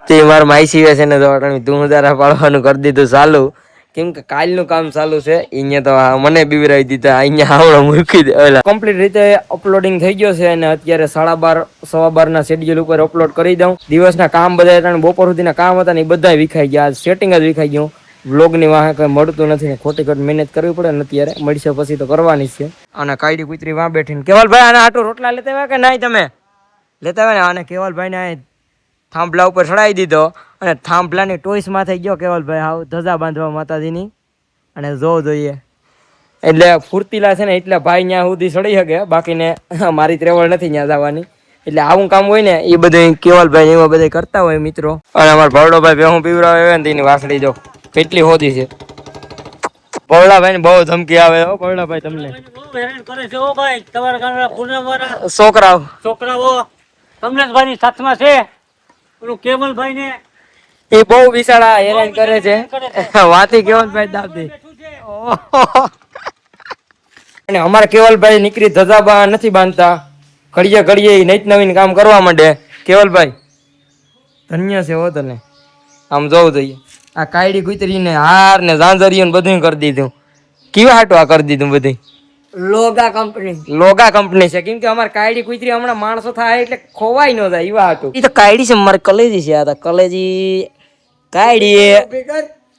તે મારા માઈસી છે ને તો ધૂમ તારા પાડવાનું કરી દીધું ચાલુ, કેમ કે કાલનું કામ ચાલુ છે. અહીંયા તો મને બીવરાવી દીધા, અહીંયા આવડો મૂકી દે. કમ્પ્લીટ રીતે અપલોડિંગ થઈ ગયો છે અને અત્યારે 12:30 12:15 ના શેડ્યુલ ઉપર અપલોડ કરી દઉં. દિવસના કામ બધા બપોર સુધીના કામ હતા ને એ બધા વિખાઈ ગયા. સેટિંગ જ વિખાઈ ગયું. વ્લોગની વાહે કઈ મળતું નથી ને ખોટી ખોટી મહેનત કરવી પડે ને અત્યારે મળશે પછી તો કરવાની છે. અને કાયડી કુતરી વાં બેઠીને કેવલભાઈ આના આટો રોટલા લેતા આવ્યા કે નહીં? તમે લેતા આવ્યા ને? આને કેવલભાઈ ને થાંભલા ઉપર ચડાવી દીધો અને થાંભલાની ટોઈસમાં થઈ ગયો કેવલભાઈ હાવ ધજા બાંધવા માતાજીની. અને જોવું જોઈએ એટલે ફૂર્તીલા છે ને એટલે ભાઈ ત્યાં સુધી ચડી શકે, બાકીને મારી ત્રેવડ નથી ત્યાં જવાની. એટલે આવું કામ હોય ને એ બધું કેવલભાઈ એવા બધા કરતા હોય મિત્રો. અને અમારો ભરડોભાઈ ભેહું પીવડાવે ને તેની વાસળી જો કેટલી હોતી છે. ભરડાભાઈ ને બહુ ધમકી આવે હો ભરડાભાઈ તમને. છોકરાઓ કમલેશભાઈ ની સાથમાં છે. કેવલભાઈ ને એ બહુ વિશાળા હેરાન કરે છે. વાતી કેવલભાઈ દાબી. અને અમારા કેવલભાઈ નીકળી ધજા નથી બાંધતા, ઘડીએ ઘડીએ નૈત નવીન કામ કરવા માંડે. કેવલભાઈ ધન્ય છે હો તને. આમ જોવું જોઈએ આ કાયડી કુતરીને હાર ને ઝાંઝરીઓ ને બધું કરી દીધું. કેવા હાટું આ કરી દીધું બધું? લોગા કંપની છે. કેમ કે અમારે કાયડી કુતરી હમણાં માણસો થાય એટલે ખોવાઈ ન જાય એવા હાટું. એ તો કાયડી છે મારે કલેજી છે. આ તો કલેજી કાયડી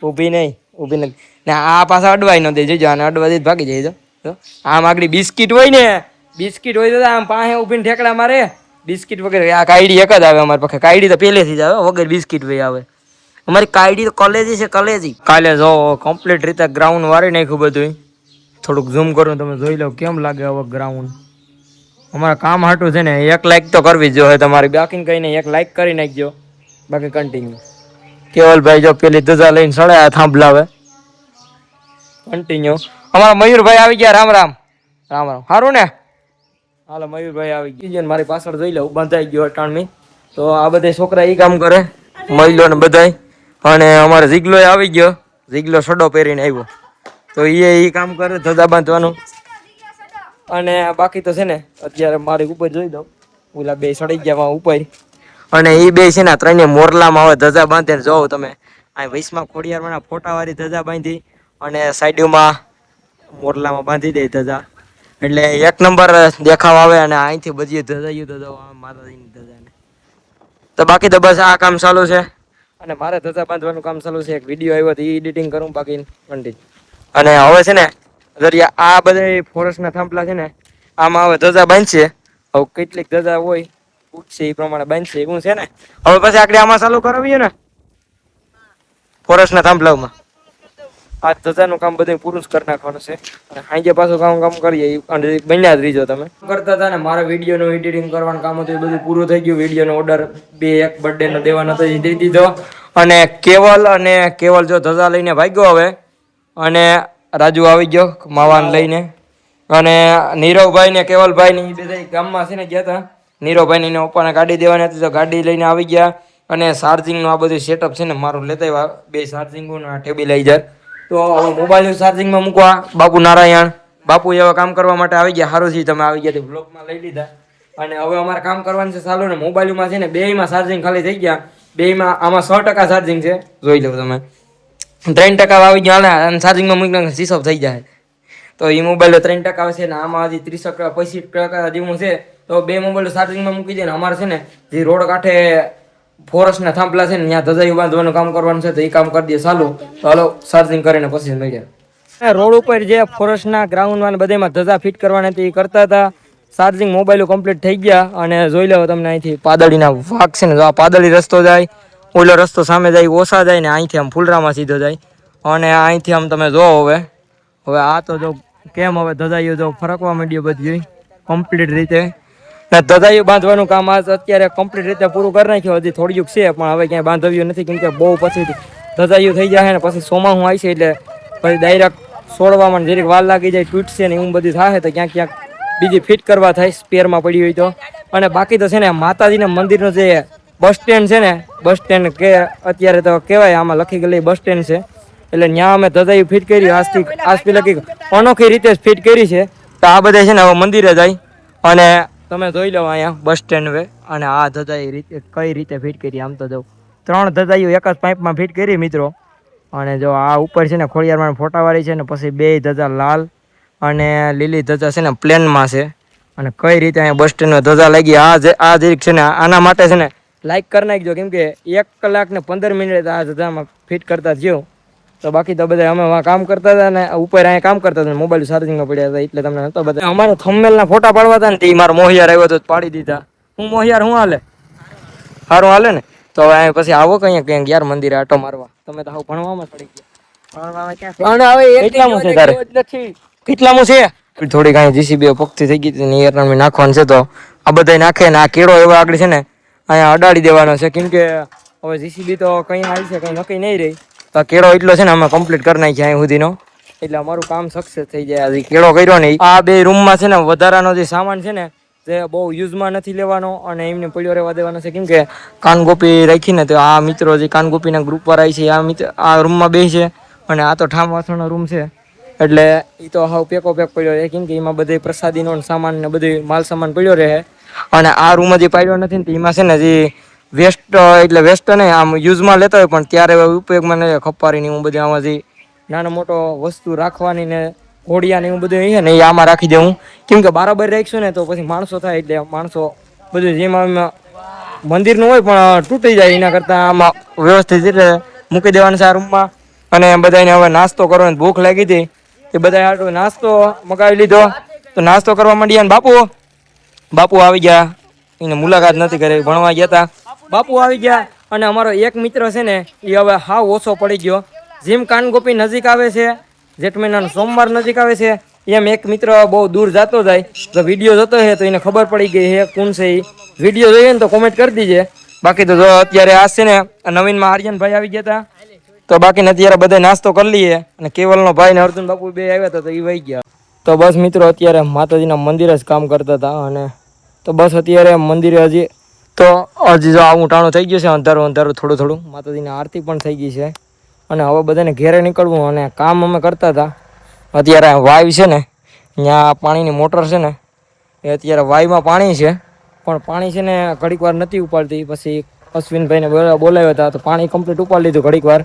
ઊભી નહીં, ઊભી નથી ને આ પાછા અડવાઈ ન દે. જોજો આને અડવા દે ભાગી જાય. જો આમ આગળ બિસ્કીટ હોય ને, બિસ્કીટ હોય તો આમ પાસે ઊભીને ઠેકડા મારે. બિસ્કીટ વગેરે આ કાયડી એક જ આવે અમારી પાસે. કાયડી તો પહેલેથી જ આવે વગર બિસ્કીટ ભાઈ આવે. અમારી કાયડી તો કલેજી છે, કલેજી. કાલે જો કમ્પ્લીટ રીતે ગ્રાઉન્ડ વારી નાખ્યું બધું. થોડુંક ઝૂમ કરું તમે જોઈ લો કેમ લાગે હવે ગ્રાઉન્ડ. અમારા કામ હાટું છે ને 1 લાઈક તો કરવી જ જોઈએ તમારી. બાકી કઈ નહીં, 1 લાઈક કરી નાખજો. બાકી કન્ટિન્યુ. કેવલભાઈ જો પેલી ધજા લઈને સળાયા થાંભલાવે. કન્ટિન્યુ. અમારા મયુરભાઈ આવી ગયા. રામ રામ. રામ રામ. સારું ને? હાલો મયુરભાઈ આવી ગયા. મારી પાછળ જોઈ લો બંધાઈ ગયો અટાણમી. તો આ બધા છોકરા એ કામ કરે, મહિલો ને બધાય. અને અમારે જીગલો આવી ગયો. જીગલો સડો પહેરીને આવ્યો તો એ કામ કરે ધજા બાંધવાનું. અને બાકી તો છે ને અત્યારે મારી ઉપર જોઈ દઉં ઓલા બે સડી ગયા ઉપર. અને એ બે છે ને ત્રણે મોરલામાં હવે ધજા બાંધે ને જોવો તમે. આ વૈશમાં ખોડિયારમાં ફોટા વાળી ધજા બાંધી અને સાઈડમાં મોરલામાં બાંધી દે ધજા. એટલે 1 નંબર દેખાવ આવે. અને અહીંથી બધી ધજાયું તો માતાજીની ધજાને. તો બાકી તો બસ આ કામ ચાલુ છે. અને મારે ધજા બાંધવાનું કામ ચાલુ છે. એક વિડીયો આવ્યો તો એ એડિટિંગ કરું, બાકી કન્ટિન્યુ. અને હવે છે ને દરિયા આ બધા ફોરેસ્ટના થાંભલા છે ને આમાં હવે ધજા બાંધશે. હવે કેટલીક ધજા હોય ઉઠશે એ પ્રમાણે બાંધશે એવું છે ને. હવે પછી આપણે આમાં ચાલુ કરાવીએ ને ફોરેસ્ટના થાંભલામાં. આ ધજાનું કામ બધું પૂરું કરી નાખવાનું છે. અને સાંજે પાછું કામ કરીએ. બન્યા જ રીજો તમે કરતા હતા ને. મારા વિડીયોનું એડિટિંગ કરવાનું કામ હતું એ બધું પૂરું થઈ ગયું. વિડીયોનો ઓર્ડર 1 બર્થડે નો દેવાનો હતો એ દઈ દીધો. અને કેવલ જો ધજા લઈને ભાગ્યો હવે. અને રાજુ આવી ગયો માવાન લઈને. અને નીરવભાઈ ને કેવલભાઈ ને બધા ગામમાં છે ને ગયા હતા. નીરવભાઈ ને પપ્પાને ગાડી દેવાની હતી તો ગાડી લઈને આવી ગયા. અને ચાર્જિંગનું આ બધું સેટઅપ છે ને મારું લેતા આવ્યા. 2 ચાર્જિંગનું ટેબિલાઇઝર. તો મોબાઈલ ચાર્જિંગમાં મૂકવા બાપુ નારાયણ બાપુ એવા કામ કરવા માટે આવી ગયા. સારું છે તમે આવી ગયા, બ્લોકમાં લઈ લીધા. અને હવે અમારે કામ કરવાનું છે ચાલુ ને. મોબાઈલમાં છે ને 2માં ચાર્જિંગ ખાલી થઈ ગયા. 2માં આમાં 100% ચાર્જિંગ છે. જોઈ લો તમે. 3% આવી ગયા અને ચાર્જિંગમાં મૂકીને સ્વિચ ઓફ થઈ જાય. તો એ મોબાઈલ 3% આવશે ને આમાં હજી 30% 25% જેવું છે. તો 2 મોબાઈલ ચાર્જિંગમાં મૂકી દે ને. અમારે છે ને જે રોડ કાંઠે ફોરેસ્ટના થાંભલા છે ને ત્યાં ધજાયું બાંધવાનું કામ કરવાનું છે. તો એ કામ કરી દે ચાલુ. તો હાલો ચાર્જિંગ કરીને પછી મળીએ. રોડ ઉપર જે ફોરેસ્ટના ગ્રાઉન્ડમાં બધામાં ધજા ફિટ કરવાની હતી એ કરતા હતા. ચાર્જિંગ મોબાઈલો કમ્પ્લીટ થઈ ગયા. અને જોઈ લો તમને અહીંથી પાદળીના ભાગ છે ને, જો આ પાદળી રસ્તો જાય, ઓલો રસ્તો સામે જાય ઓછા જાય ને અહીંથી આમ ફૂલરામાં સીધો જાય. અને અહીંથી આમ તમે જો હવે આ તો જો કેમ હવે ધજાયું જો ફરકવા માંડ્યું બધી કમ્પ્લીટ રીતે. ને ધજાયું બાંધવાનું કામ આજ અત્યારે કમ્પ્લીટ રીતે પૂરું કરી નાખ્યું. હજી થોડીક છે પણ હવે ક્યાંય બાંધવ્યું નથી. કેમ કે બહુ પછી ધજાયું થઈ જાય ને પછી સોમાહું આવી છે એટલે પછી ડાયરેક્ટ છોડવામાં જરીક વાર લાગી જાય, તૂટશે ને એવું બધું થાય. તો ક્યાંક બીજી ફિટ કરવા થાય સ્પેરમાં પડી હોય તો. અને બાકી તો છે ને માતાજીના મંદિરનું જે બસ સ્ટેન્ડ છે ને, બસ સ્ટેન્ડ કે અત્યારે તો કહેવાય આમાં લખી ગયેલી બસ સ્ટેન્ડ છે. એટલે ત્યાં અમે ધજાયું ફિટ કરી. આજ પેલા કંઈક અનોખી રીતે ફિટ કરી છે. તો આ બધા છે ને હવે મંદિરે જાય. અને તમે જોઈ લો અહીંયા બસ સ્ટેન્ડ વે અને આ ધજા એ રીતે કઈ રીતે ફિટ કરી આમ તો જો 3 ધજાઈઓ એક જ પાઇપમાં ફિટ કરી મિત્રો. અને જો આ ઉપર છે ને ખોડિયારમાં ફોટાવાળી છે ને પછી 2 ધજા લાલ અને લીલી ધજા છે ને પ્લેનમાં છે. અને કઈ રીતે અહીંયા બસ સ્ટેન્ડમાં ધજા લાગી આ જે છે ને આના માટે છે ને લાઈક કરી નાખજો, કેમ કે 1 કલાક ને 15 મિનિટ આ ધજામાં ફિટ કરતા થયો. તો બાકી તો બધા અમે કામ કરતા હતા ને ઉપર અહીંયા કામ કરતા હતા, મોબાઈલ ચાર્જિંગમાં પડ્યા હતા એટલે તમને નતો બધા. અમારે થંબનેલના ફોટા પાડવા હતા ને તે મારો મોહિયાર આવ્યો તો પાડી દીધા. હું મોહિયાર હું હાલે સારું હાલે ને. તો હવે પછી આવો કઈ યાર મંદિરે આટો મારવા. તમે તો ભણવામાં પડી ગયા. કેટલામું છે થોડી કાંઈ જીસીબી પગથી થઈ ગઈ હતી નાખવાનું છે. તો આ બધા નાખે ને આ કેળો એવો આગળ છે ને અહીંયા અડાડી દેવાનો છે, કેમ કે હવે જીસીબી તો કઈ આવી છે કઈ નક્કી નહીં રહી. તો કેળો એટલો છે ને અમે કમ્પ્લીટ કરી નાખીએ અહીં સુધીનો, એટલે અમારું કામ સક્સેસ થઈ જાય. હજી કેળો કર્યો ને આ 2 રૂમમાં છે ને વધારાનો જે સામાન છે ને જે બહુ યુઝમાં નથી લેવાનો અને એમને પડ્યો રહેવા દેવાનો છે, કેમ કે કાનગોપી રાખીને તો આ મિત્રો જે કાનગોપીના ગ્રુપ પર આવી છે આ મિત્ર આ રૂમમાં બે છે અને આ તો ઠામ વાસણનો રૂમ છે. એટલે એ તો હાવ પેકો પેક પડ્યો રહે, કેમ કે એમાં બધે પ્રસાદીનો સામાન ને બધું માલ સામાન પડ્યો રહે. અને આ રૂમ જે પાડ્યો નથી ને એમાં છે ને જે વેસ્ટ એટલે વેસ્ટ નહીં આમ યુઝમાં લેતા હોય પણ ત્યારે ઉપયોગમાં નહીં ખપારીને હું બધી આમાં જે નાનો મોટો વસ્તુ રાખવાની ને ઘોડિયા ને એવું બધું છે ને એ આમાં રાખી દઉં, કેમ કે બરાબર રાખીશું ને તો પછી માણસો થાય એટલે માણસો બધું જેમાં મંદિરનું હોય પણ તૂટી જાય એના કરતાં આમાં વ્યવસ્થિત રીતે મૂકી દેવાનું છે આ રૂમમાં. અને બધાને હવે નાસ્તો કરવાની ભૂખ લાગી હતી એ બધા હાટું નાસ્તો મગાવી લીધો. તો નાસ્તો કરવા માંડ્યા ને બાપુ આવી ગયા, એને મુલાકાત નથી કરી, ભણવા ગયા હતા. બાપુ આવી ગયા અને અમારો એક મિત્ર છે ને એ હવે હાવ ઓછો પડી ગયો. જેમ કાનગોપી નજીક આવે છે, જેઠ મહિનાનો સોમવાર નજીક આવે છે, એમ એક મિત્ર બહુ દૂર જતો જાય. તો વિડીયો જોતો છે તો એને ખબર પડી ગઈ છે કોણ છે એ. વિડીયો જોઈએ ને તો કોમેન્ટ કરી દીજે. બાકી તો જો અત્યારે આ છે ને નવીનમાં આર્યનભાઈ આવી ગયા હતા. તો બાકીને અત્યારે બધા નાસ્તો કરી લઈએ અને કેવલનો ભાઈ ને અર્જુન બાપુ 2 આવ્યા હતા તો એ વહી ગયા. તો બસ મિત્રો અત્યારે માતાજીના મંદિરે જ કામ કરતા હતા. અને તો બસ અત્યારે મંદિરે હજી જો આવું ટાણું થઈ ગયું છે, અંધારું થોડું માતાજીની આરતી પણ થઈ ગઈ છે. અને હવે બધાને ઘેરે નીકળવું અને કામ અમે કરતા હતા. અત્યારે વાય છે ને ત્યાં પાણીની મોટર છે ને એ અત્યારે વાયમાં પાણી છે પણ પાણી છે ને ઘડીક વાર નથી ઉપાડતી. પછી અશ્વિનભાઈને બોલાવ્યા હતા તો પાણી કમ્પ્લીટ ઉપાડી લીધું ઘડીક વાર.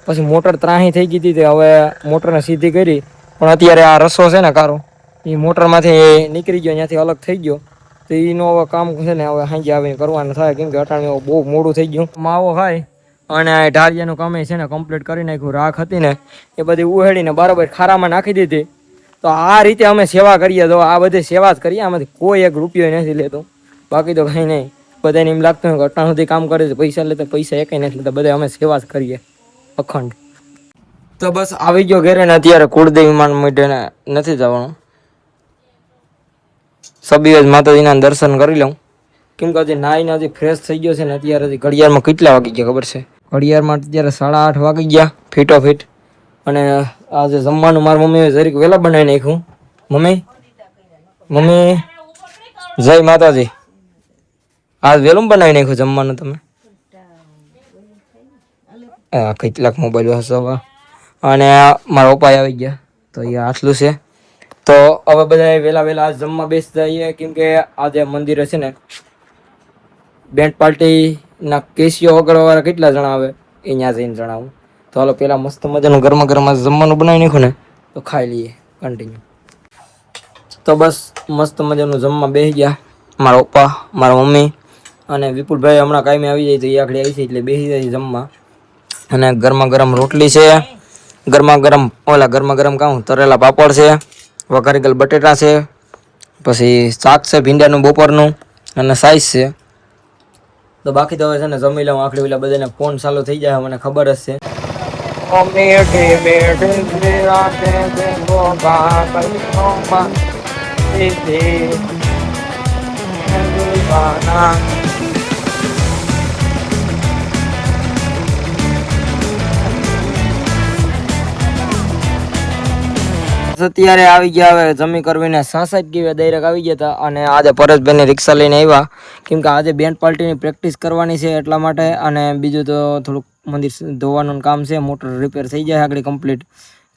પછી મોટર ત્રાહી થઈ ગઈ હતી, હવે મોટરને સીધી કરી. પણ અત્યારે આ રસો છે ને કારો એ મોટરમાંથી નીકળી ગયો, ત્યાંથી અલગ થઈ ગયો. તો એનું હવે કામ છે ને હવે સાંજે આવીને કરવાનું થાય, કેમ કે અટાણે બહુ મોડું થઈ ગયું. માવો ખાય અને ઢાળિયાનું કામ છે ને કમ્પ્લીટ કરી નાખ્યું. રાખ હતી ને એ બધી ઉહેડીને બરાબર ખારામાં નાખી દીધી. તો આ રીતે અમે સેવા કરીએ, તો આ બધી સેવા જ કરીએ, આમાંથી કોઈ 1 રૂપિયો નથી લેતો. બાકી તો કંઈ નહીં, બધાને એમ લાગતું હોય કે અટાણ સુધી કામ કરે છે પૈસા લેતા, પૈસા એકે નથી લેતા, બધા અમે સેવા જ કરીએ અખંડ. તો બસ આવી ગયો ઘરે ને અત્યારે કુળદેવી માન માટે નથી જવાનું, સબીજ માતાજીના દર્શન કરી લઉં, કેમ કે હજી નાઈને હજી ફ્રેશ થઈ ગયો છે ને. અત્યારે હજી ઘડિયાળમાં કેટલા વાગી ગયા ખબર છે? ઘડિયાળમાં અત્યારે 8:30 વાગી ગયા ફીટોફીટ. અને આજે જમવાનું મારી મમ્મીએ જરીક વહેલા બનાવી નાખ્યું. મમ્મી જય માતાજી, આજ વહેલું બનાવી નાખ્યું જમવાનું તમે? કેટલાક મોબાઈલ હસવા. અને મારા પપ્પા આવી ગયા તો એ આટલું છે. તો હવે બધા વહેલા આજ જમવા બેસી જઈએ, કેમ કે આજે મંદિરે છે ને બેન્ડ પાર્ટીના કેસીઓ વગાડવાવાળા કેટલા જણા આવે એ ત્યાં જઈને જણાવું. તો હાલો પેલા મસ્ત મજાનું ગરમા ગરમ જમવાનું બનાવી નાખ્યું ને તો ખાઈ લઈએ કન્ટિન્યુ. તો બસ મસ્ત મજાનું જમવા બેસી ગયા મારા પપ્પા, મારા મમ્મી અને વિપુલભાઈ હમણાં કાયમી આવી જાય તો એ આખડી આવી છે એટલે બેસી જાય જમવા. અને ગરમા ગરમ રોટલી છે, ગરમા ગરમ કામ તરેલા પાપડ છે, વઘારી ગયેલ બટેટા છે, પછી શાક છે ભીંડાનું બપોરનું અને સાઈઝ છે. તો બાકી તો હવે છે ને જમી લઉં આખડી પેલા બધાને ફોન ચાલુ થઈ જાય મને ખબર જ છે. અત્યારે આવી ગયા હવે જમી કરવીને 66 ગીવે ડાયરેક્ટ આવી ગયા હતા. અને આજે પરેશભાઈની રિક્ષા લઈને આવ્યા, કેમ કે આજે બેન્ડ પાર્ટીની પ્રેક્ટિસ કરવાની છે એટલા માટે. અને બીજું તો થોડુંક મંદિર ધોવાનું કામ છે, મોટર રિપેર થઈ જાય આગળ કમ્પ્લીટ.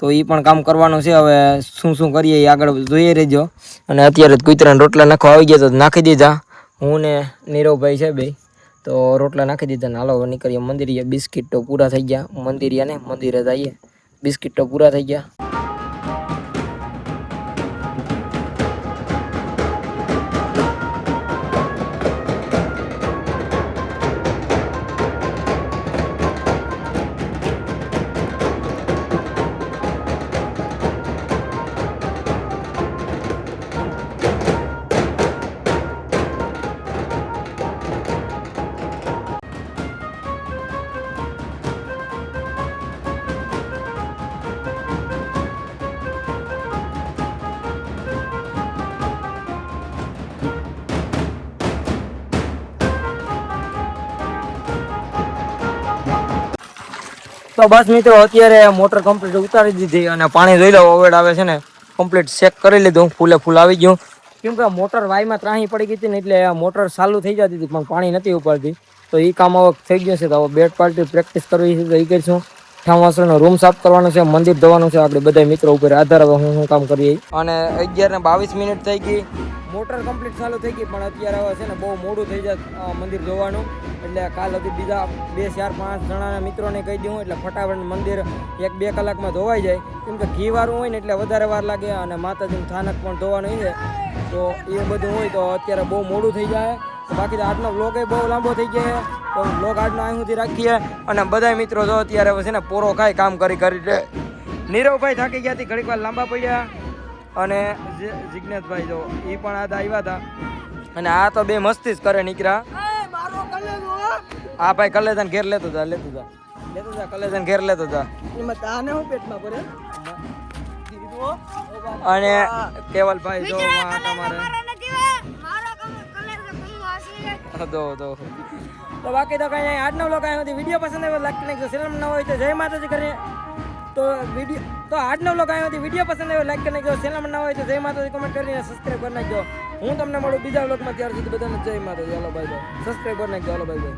તો એ પણ કામ કરવાનું છે. હવે શું કરીએ એ આગળ જોઈએ રહેજો. અને અત્યારે કૂતરાને રોટલા નાખવા આવી ગયા તો નાખી દીધા. હું ને નીરવભાઈ છે બે, તો રોટલા નાખી દીધા ને હાલો નીકળીએ મંદિરે. બિસ્કિટ તો પૂરા થઈ ગયા. મંદિરે જઈએ, બિસ્કિટ તો પૂરા થઈ ગયા. તો બસ મિત્રો અત્યારે મોટર કમ્પ્લીટ ઉતારી દીધી અને પાણી જોઈ લો ઓવેડ આવે છે ને કમ્પ્લીટ ચેક કરી લીધું. ફૂલ આવી ગયું. કેમ કે મોટર વાયમાં ત્રાહી પડી ગઈ હતી ને એટલે મોટર ચાલુ થઈ જતી હતી પણ પાણી નથી ઉપાડતી. તો એ કામ હવે થઈ ગયું છે. તો હવે બેટ પાર્ટી પ્રેક્ટિસ કરવી છે તો એ કરીશું. ઠામવાસનો રૂમ સાફ કરવાનો છે, મંદિર ધોવાનું છે. આપણે બધા મિત્રો ઉપર આધાર હવે હું કામ કરીએ. અને 11:22 થઈ ગઈ. મોટર કમ્પ્લીટ ચાલુ થઈ ગઈ પણ અત્યારે હવે છે ને બહુ મોડું થઈ જાય મંદિર ધોવાનું. એટલે કાલ હતી બીજા 2, 4, 5 જણાના મિત્રોને કહી દઉં એટલે ફટાફટ મંદિર 1-2 કલાકમાં ધોવાઈ જાય. કેમ કે ઘીવાળું હોય ને એટલે વધારે વાર લાગે અને માતાજીનું સ્થાનક પણ ધોવાનું છે. તો એ બધું હોય તો અત્યારે બહુ મોડું થઈ જાય. બાકી તો આજનો વ્લોગ એ બહુ લાંબો થઈ જાય. તો વ્લોગ આજનો અહીં સુધી રાખીએ. અને બધા મિત્રો જો અત્યારે છે ને પોરો ખાઈ કામ કરી નીરવભાઈ થાકી ગયા હતી, ઘડીક વાર લાંબા પડ્યા. અને જિજ્ઞેશભાઈ જો એ પણ આજ આવ્યા હતા. અને આ તો બે મસ્તી જ કરે નીકળ્યા. હા ભાઈ કલેજન ઘેર લેતો જા કલેજન ઘેર લેતો જા. અને કેવલભાઈ જો તમારે તો બાકી તો કઈ આજનો વ્લોગ આવ્યો હતી. વિડીયો પસંદ આવ્યો લાઈક કરી નાખજો. ચેનલ ન હોય તો જય માતાજી કરીને તો આજનો વ્લોગ આવ્યો હતી. વિડીયો પસંદ આવ્યો લાઈક કરી નાખજો. ચેનલ ન હોય તો જય માતાજી કમેન્ટ કરીને સબસ્ક્રાઇબ કરી નાખજો. હું તમને મળું બીજા વ્લોગમાં. ત્યાર સુધી બધાને જય માતાજી. હાલો બાય. સબસ્ક્રાઇબ કરી નાખજો. હાલો બાય.